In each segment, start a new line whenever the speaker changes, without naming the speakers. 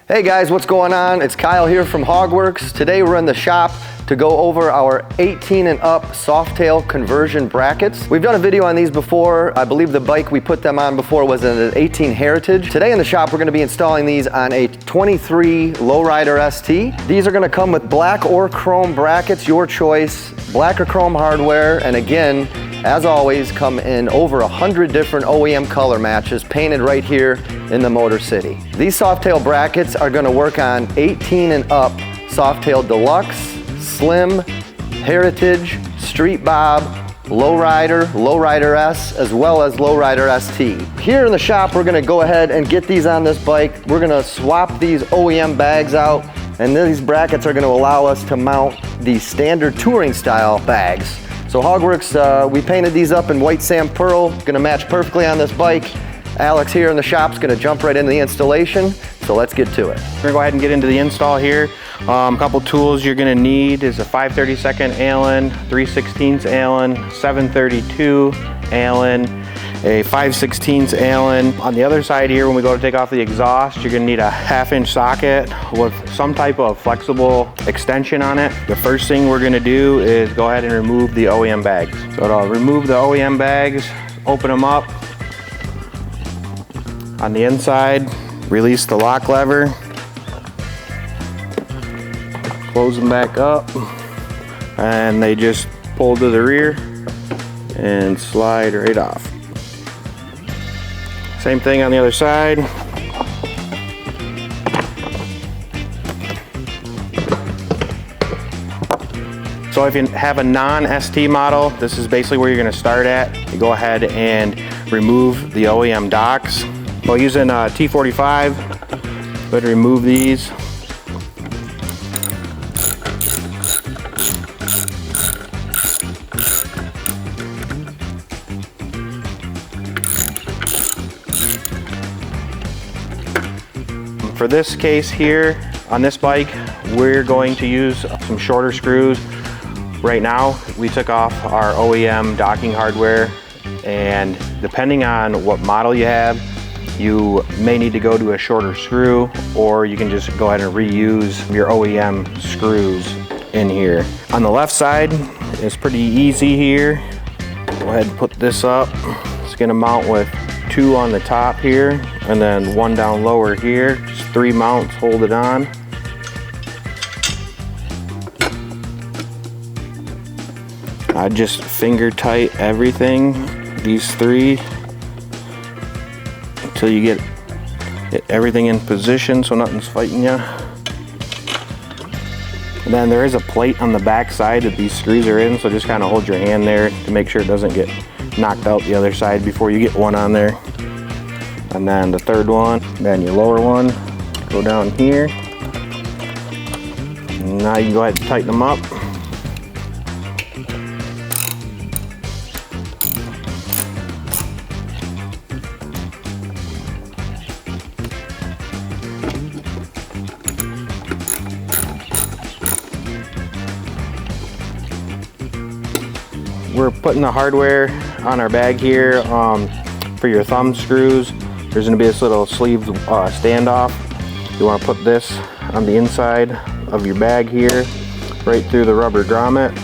Hey guys, what's going on? It's Kyle here from HOGWORKZ. Today we're in the shop to go over our 18 and up Softail conversion brackets. We've done a video on these before. I believe the bike we put them on before was an 18 Heritage. Today in the shop we're going to be installing these on a 23 Lowrider ST. These are going to come with black or chrome brackets, your choice, black or chrome hardware, and again, as always, come in over 100 different OEM color matches painted right here in the Motor City. These Softail brackets are going to work on 18 and up Softail Deluxe, Slim, Heritage, Street Bob, Lowrider, Lowrider S, as well as Lowrider ST. Here in the shop, we're going to go ahead and get these on this bike. We're going to swap these OEM bags out, and these brackets are going to allow us to mount the standard touring style bags. So HOGWORKZ, we painted these up in white sand pearl, gonna match perfectly on this bike. Alex here in the shop's gonna jump right into the installation, so let's get to it.
We're gonna go ahead and get into the install here. A couple tools you're gonna need is a 5/32 Allen, 3/16 Allen, 7/32 Allen, a 5/16 Allen. On the other side here, when we go to take off the exhaust, you're gonna need a 1/2-inch socket with some type of flexible extension on it. The first thing we're gonna do is go ahead and remove the OEM bags. So to remove the OEM bags, open them up. On the inside, release the lock lever. Close them back up, and they just pull to the rear and slide right off. Same thing on the other side. So if you have a non-ST model, this is basically where you're going to start at. You go ahead and remove the OEM docks. Well, using a T45, go ahead and remove these. For this case here, on this bike, we're going to use some shorter screws. Right now, we took off our OEM docking hardware, and depending on what model you have, you may need to go to a shorter screw, or you can just go ahead and reuse your OEM screws in here. On the left side, it's pretty easy here. Go ahead and put this up. It's gonna mount with 2 on the top here, and then 1 down lower here. Just 3 mounts, hold it on. I just finger tight everything, these 3, until you get everything in position so nothing's fighting you. And then there is a plate on the back side that these screws are in, so just kind of hold your hand there to make sure it doesn't get knocked out the other side before you get one on there. And then the 3rd one, then your lower one, go down here. Now you can go ahead and tighten them up. We're putting the hardware on our bag here. For your thumb screws, there's going to be this little sleeve standoff. You want to put this on the inside of your bag here, right through the rubber grommet.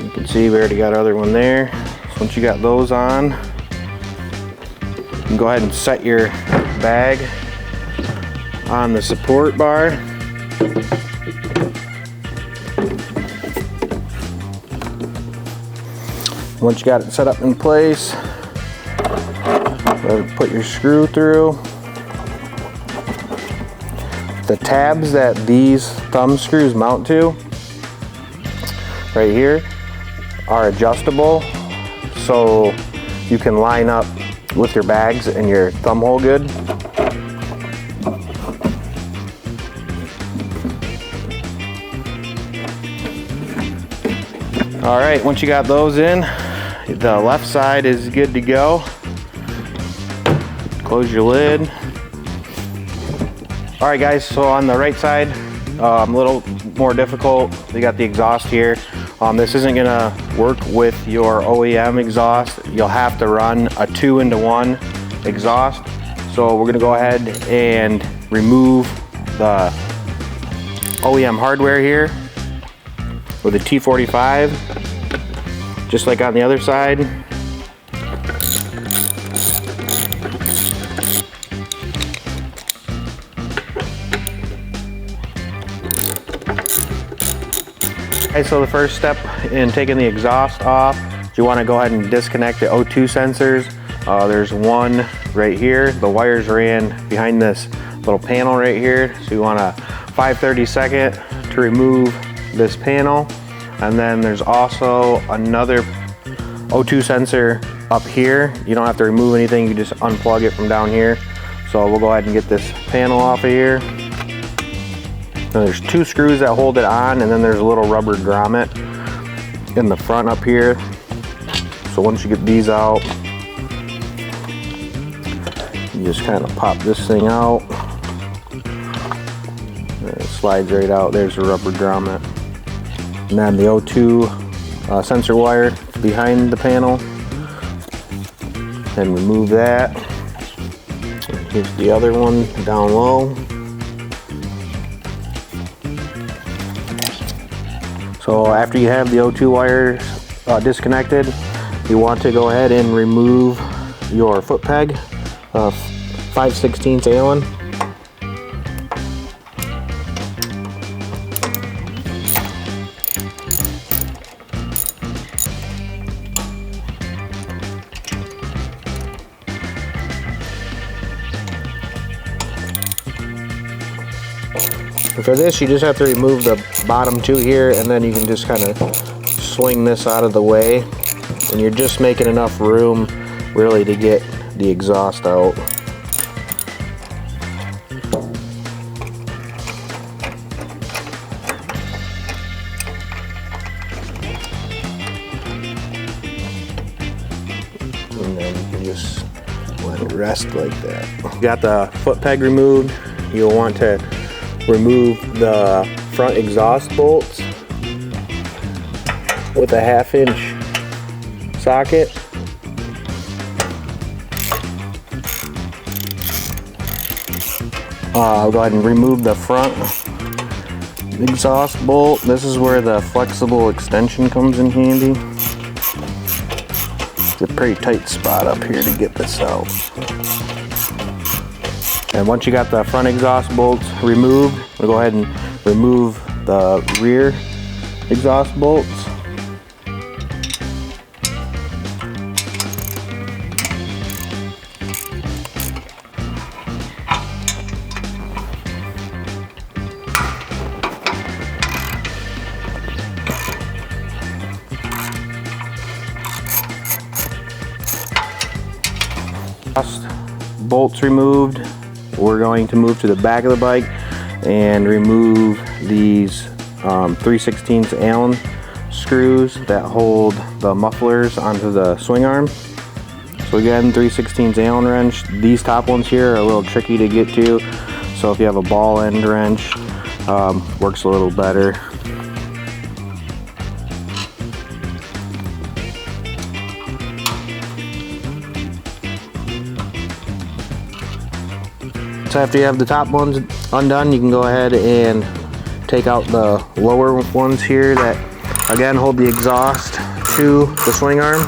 You can see we already got our other one there. So once you got those on, you can go ahead and set your bag on the support bar. Once you got it set up in place, put your screw through. The tabs that these thumb screws mount to, right here, are adjustable, so you can line up with your bags and your thumb hole good. All right, once you got those in, the left side is good to go. Close your lid. All right guys, so on the right side, a little more difficult. We got the exhaust here. This isn't gonna work with your OEM exhaust. You'll have to run a 2-in-1 exhaust. So we're gonna go ahead and remove the OEM hardware here with a T45, just like on the other side. Okay, so the first step in taking the exhaust off, you want to go ahead and disconnect the O2 sensors. There's one right here. The wires ran behind this little panel right here. So you want a 5/32 to remove this panel. And then there's also another O2 sensor up here. You don't have to remove anything, you just unplug it from down here. So we'll go ahead and get this panel off of here. Now there's 2 screws that hold it on, and then there's a little rubber grommet in the front up here. So once you get these out, you just kind of pop this thing out. And it slides right out. There's the rubber grommet. And then the O2 sensor wire behind the panel. Then remove that. Here's the other one down low. So after you have the O2 wires disconnected, you want to go ahead and remove your foot peg, 5/16 Allen. For this, you just have to remove the bottom 2 here, and then you can just kind of swing this out of the way, and you're just making enough room really to get the exhaust out. And then you can just let it rest like that. Got the foot peg removed. You'll want to remove the front exhaust bolts with a 1/2-inch socket. I'll go ahead and remove the front exhaust bolt. This is where the flexible extension comes in handy. It's a pretty tight spot up here to get this out. And once you got the front exhaust bolts removed, we'll go ahead and remove the rear exhaust bolts. Bolts removed. We're going to move to the back of the bike and remove these 3/16 Allen screws that hold the mufflers onto the swing arm. So again, 3/16 Allen wrench. These top ones here are a little tricky to get to, so if you have a ball end wrench, works a little better. So after you have the top ones undone, you can go ahead and take out the lower ones here that again hold the exhaust to the swing arm.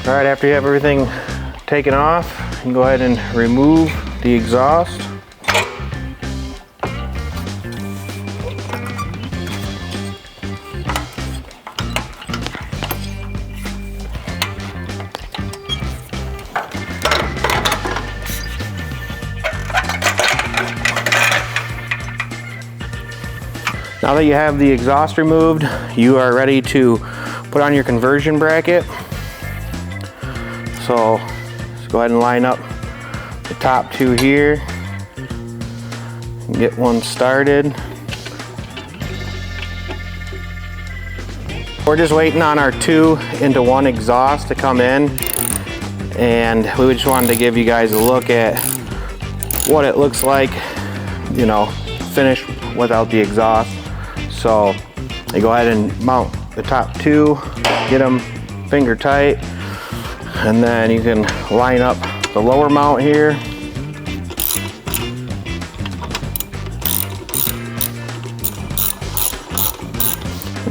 All right, after you have everything taken off, you can go ahead and remove the exhaust. Now that you have the exhaust removed, you are ready to put on your conversion bracket. So let's go ahead and line up the top 2 here and get one started. We're just waiting on our 2-into-1 exhaust to come in, and we just wanted to give you guys a look at what it looks like, you know, finished without the exhaust. So you go ahead and mount the top 2, get them finger tight, and then you can line up the lower mount here.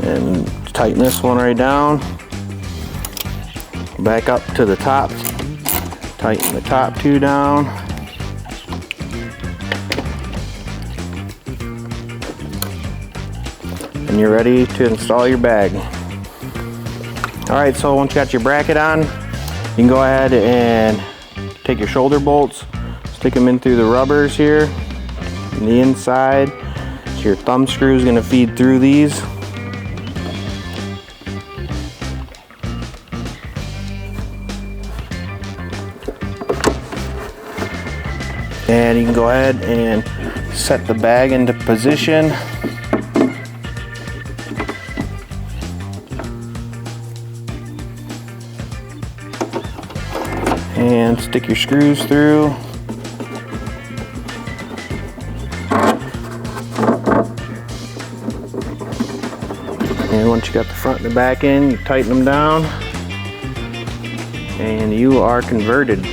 And tighten this one right down. Back up to the top. Tighten the top 2 down. And you're ready to install your bag. Alright, so once you got your bracket on, you can go ahead and take your shoulder bolts, stick them in through the rubbers here, on the inside. So your thumb screw is going to feed through these. And you can go ahead and set the bag into position. And stick your screws through. And once you got the front and the back in, you tighten them down. And you are converted.